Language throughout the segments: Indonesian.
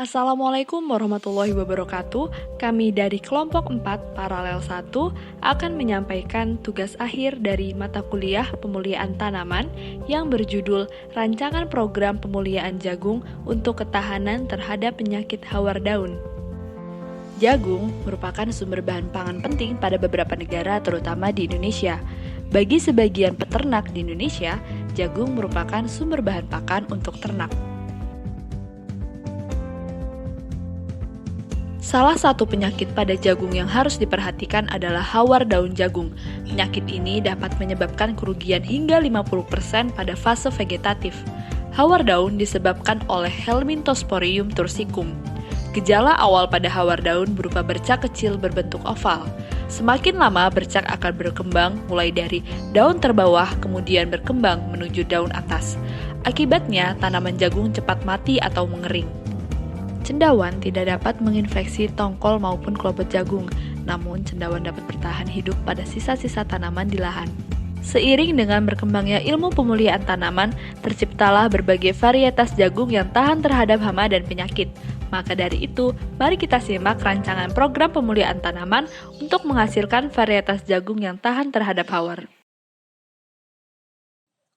Assalamualaikum warahmatullahi wabarakatuh. Kami dari kelompok 4 paralel 1 akan menyampaikan tugas akhir dari mata kuliah pemuliaan tanaman yang berjudul Rancangan Program Pemuliaan Jagung untuk Ketahanan Terhadap Penyakit Hawar Daun. Jagung merupakan sumber bahan pangan penting pada beberapa negara, terutama di Indonesia. Bagi sebagian peternak di Indonesia, jagung merupakan sumber bahan pakan untuk ternak. Salah satu penyakit pada jagung yang harus diperhatikan adalah hawar daun jagung. Penyakit ini dapat menyebabkan kerugian hingga 50% pada fase vegetatif. Hawar daun disebabkan oleh Helminthosporium tursicum. Gejala awal pada hawar daun berupa bercak kecil berbentuk oval. Semakin lama bercak akan berkembang mulai dari daun terbawah kemudian berkembang menuju daun atas. Akibatnya tanaman jagung cepat mati atau mengering. Cendawan tidak dapat menginfeksi tongkol maupun klobot jagung, namun cendawan dapat bertahan hidup pada sisa-sisa tanaman di lahan. Seiring dengan berkembangnya ilmu pemulihaan tanaman, terciptalah berbagai varietas jagung yang tahan terhadap hama dan penyakit. Maka dari itu, mari kita simak rancangan program pemulihaan tanaman untuk menghasilkan varietas jagung yang tahan terhadap hawar.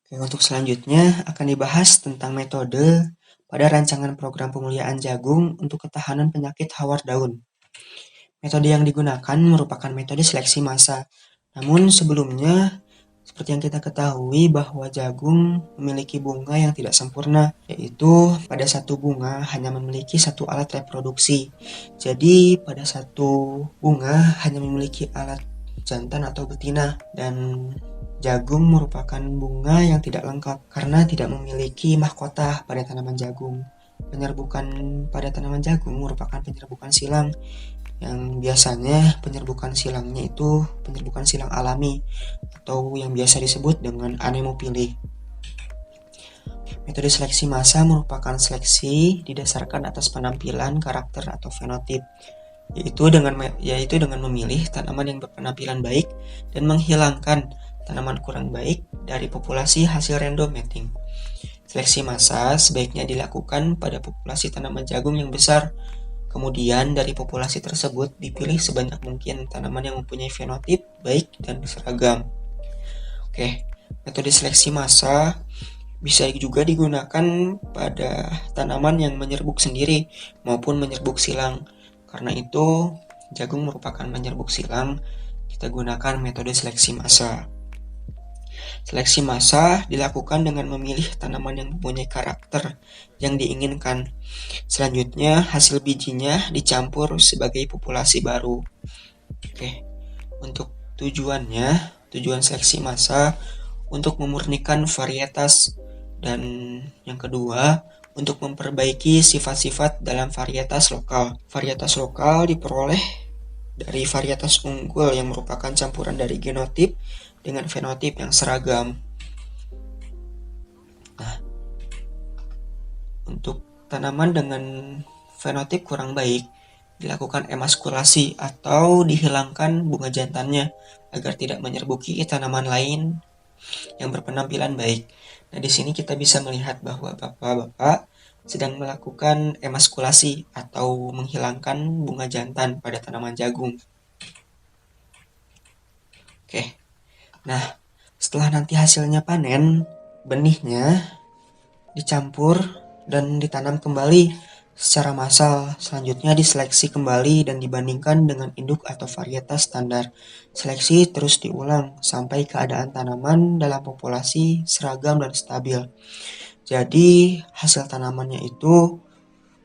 Oke, untuk selanjutnya akan dibahas tentang metode pada rancangan program pemulihaan jagung untuk ketahanan penyakit hawar daun. Metode yang digunakan merupakan metode seleksi massa. Namun sebelumnya, seperti yang kita ketahui bahwa jagung memiliki bunga yang tidak sempurna, yaitu pada satu bunga hanya memiliki satu alat reproduksi. Jadi pada satu bunga hanya memiliki alat jantan atau betina, dan jagung merupakan bunga yang tidak lengkap karena tidak memiliki mahkota pada tanaman jagung. Penyerbukan pada tanaman jagung merupakan penyerbukan silang, yang biasanya penyerbukan silangnya itu penyerbukan silang alami atau yang biasa disebut dengan anemopili. Metode seleksi massa merupakan seleksi didasarkan atas penampilan, karakter, atau fenotip, yaitu dengan memilih tanaman yang berpenampilan baik dan menghilangkan tanaman kurang baik dari populasi hasil random mating. Seleksi massa sebaiknya dilakukan pada populasi tanaman jagung yang besar. Kemudian dari populasi tersebut dipilih sebanyak mungkin tanaman yang mempunyai fenotip baik dan seragam. Oke, metode seleksi massa bisa juga digunakan pada tanaman yang menyerbuk sendiri maupun menyerbuk silang. Karena itu, jagung merupakan menyerbuk silang, kita gunakan metode seleksi massa. Seleksi massa dilakukan dengan memilih tanaman yang mempunyai karakter yang diinginkan. Selanjutnya, hasil bijinya dicampur sebagai populasi baru. Oke, untuk tujuan seleksi massa untuk memurnikan varietas, dan yang kedua, untuk memperbaiki sifat-sifat dalam varietas lokal. Varietas lokal diperoleh dari varietas unggul yang merupakan campuran dari genotip dengan fenotip yang seragam. Nah, untuk tanaman dengan fenotip kurang baik, dilakukan emaskulasi atau dihilangkan bunga jantannya agar tidak menyerbuki tanaman lain yang berpenampilan baik. Nah, di sini kita bisa melihat bahwa bapak-bapak sedang melakukan emaskulasi atau menghilangkan bunga jantan pada tanaman jagung. Oke. Nah, setelah nanti hasilnya panen, benihnya dicampur dan ditanam kembali secara massal. Selanjutnya diseleksi kembali dan dibandingkan dengan induk atau varietas standar. Seleksi terus diulang sampai keadaan tanaman dalam populasi seragam dan stabil. Jadi hasil tanamannya itu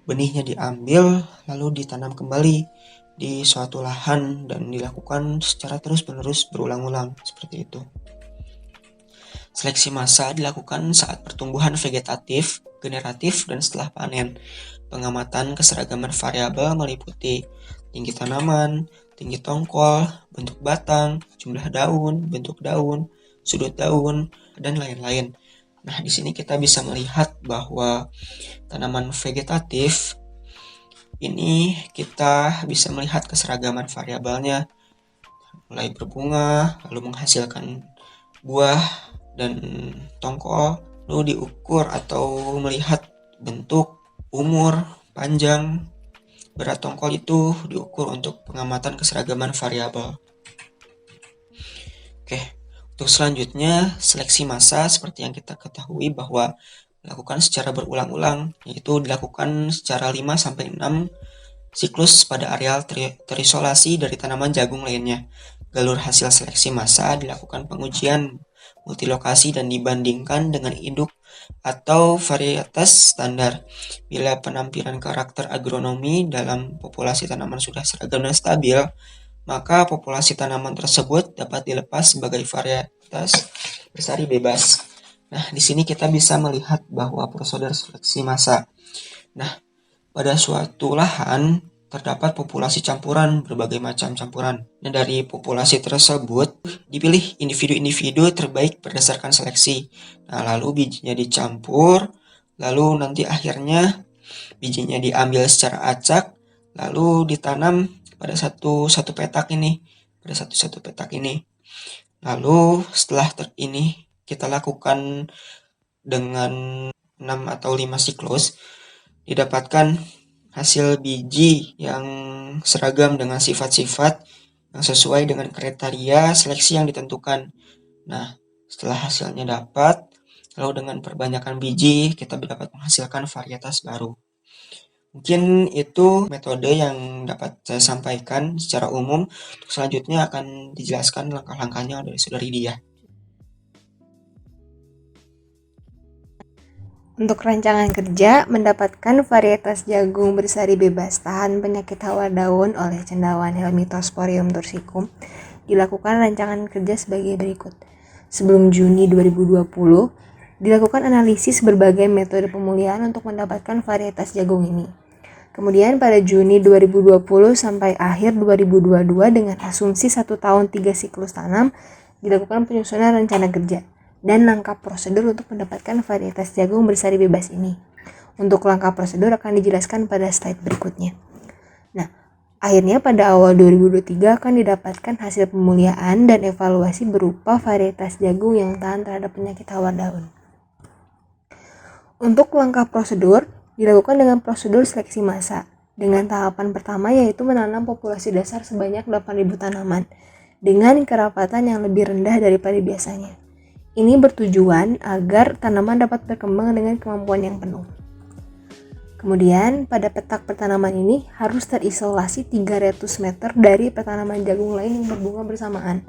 benihnya diambil lalu ditanam kembali di suatu lahan dan dilakukan secara terus-menerus berulang-ulang seperti itu. Seleksi massa dilakukan saat pertumbuhan vegetatif, generatif, dan setelah panen. Pengamatan keseragaman variabel meliputi tinggi tanaman, tinggi tongkol, bentuk batang, jumlah daun, bentuk daun, sudut daun, dan lain-lain. Nah, di sini kita bisa melihat bahwa tanaman vegetatif ini kita bisa melihat keseragaman variabelnya, mulai berbunga, lalu menghasilkan buah dan tongkol, lalu diukur atau melihat bentuk, umur, panjang, berat tongkol itu diukur untuk pengamatan keseragaman variabel. Oke, untuk selanjutnya seleksi massa seperti yang kita ketahui bahwa dilakukan secara berulang-ulang, yaitu dilakukan secara 5-6 siklus pada areal terisolasi dari tanaman jagung lainnya. Galur hasil seleksi massa dilakukan pengujian multilokasi dan dibandingkan dengan induk atau varietas standar. Bila penampilan karakter agronomi dalam populasi tanaman sudah seragam dan stabil, maka populasi tanaman tersebut dapat dilepas sebagai varietas bersari bebas. Nah, di sini kita bisa melihat bahwa prosedur seleksi massa. Nah, pada suatu lahan terdapat populasi campuran, berbagai macam campuran. Nah, dari populasi tersebut dipilih individu-individu terbaik berdasarkan seleksi. Nah, lalu bijinya dicampur, lalu nanti akhirnya bijinya diambil secara acak, lalu ditanam pada satu petak ini, Lalu setelah ini kita lakukan dengan 6 atau 5 siklus, didapatkan hasil biji yang seragam dengan sifat-sifat yang sesuai dengan kriteria seleksi yang ditentukan. Nah, setelah hasilnya dapat, lalu dengan perbanyakan biji, kita dapat menghasilkan varietas baru. Mungkin itu metode yang dapat saya sampaikan secara umum. Untuk selanjutnya akan dijelaskan langkah-langkahnya oleh Saudari Dia. Untuk rancangan kerja, mendapatkan varietas jagung bersari bebas tahan penyakit hawar daun oleh cendawan Helmithosporium tursicum, dilakukan rancangan kerja sebagai berikut. Sebelum Juni 2020, dilakukan analisis berbagai metode pemulihan untuk mendapatkan varietas jagung ini. Kemudian pada Juni 2020 sampai akhir 2022 dengan asumsi 1 tahun 3 siklus tanam, dilakukan penyusunan rencana kerja dan langkah prosedur untuk mendapatkan varietas jagung bersari bebas ini. Untuk langkah prosedur akan dijelaskan pada slide berikutnya. Nah, akhirnya pada awal 2023 akan didapatkan hasil pemulihan dan evaluasi berupa varietas jagung yang tahan terhadap penyakit hawar daun. Untuk langkah prosedur, dilakukan dengan prosedur seleksi massa, dengan tahapan pertama yaitu menanam populasi dasar sebanyak 8.000 tanaman, dengan kerapatan yang lebih rendah daripada biasanya. Ini bertujuan agar tanaman dapat berkembang dengan kemampuan yang penuh. Kemudian, pada petak pertanaman ini harus terisolasi 300 meter dari pertanaman jagung lain yang berbunga bersamaan,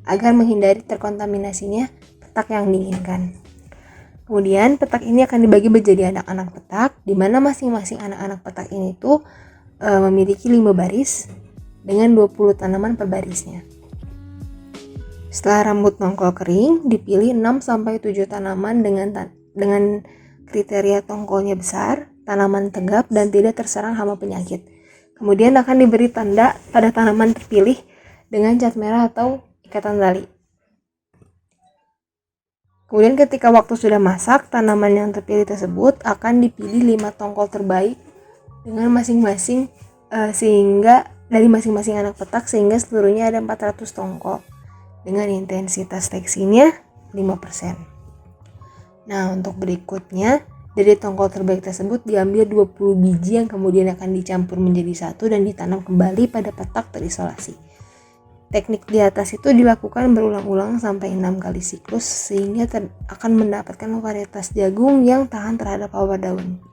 agar menghindari terkontaminasinya petak yang diinginkan. Kemudian, petak ini akan dibagi menjadi anak-anak petak, di mana masing-masing anak-anak petak ini memiliki 5 baris dengan 20 tanaman per barisnya. Setelah rambut nongkol kering, dipilih 6-7 tanaman dengan kriteria tongkolnya besar, tanaman tegap, dan tidak terserang hama penyakit. Kemudian akan diberi tanda pada tanaman terpilih dengan cat merah atau ikatan tali. Kemudian ketika waktu sudah masak, tanaman yang terpilih tersebut akan dipilih 5 tongkol terbaik dengan masing-masing sehingga dari masing-masing anak petak sehingga seluruhnya ada 400 tongkol. Dengan intensitas seleksinya 5%. Nah, untuk berikutnya, dari tongkol terbaik tersebut diambil 20 biji yang kemudian akan dicampur menjadi satu dan ditanam kembali pada petak terisolasi. Teknik di atas itu dilakukan berulang-ulang sampai 6 kali siklus sehingga akan mendapatkan varietas jagung yang tahan terhadap hawar daun.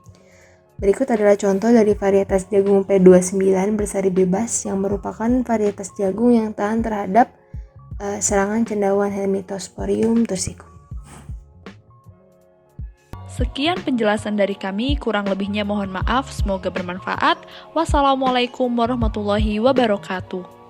Berikut adalah contoh dari varietas jagung P29 bersari bebas yang merupakan varietas jagung yang tahan terhadap serangan cendawan Helmithosporium tursicum. Sekian penjelasan dari kami, kurang lebihnya mohon maaf, semoga bermanfaat. Wassalamualaikum warahmatullahi wabarakatuh.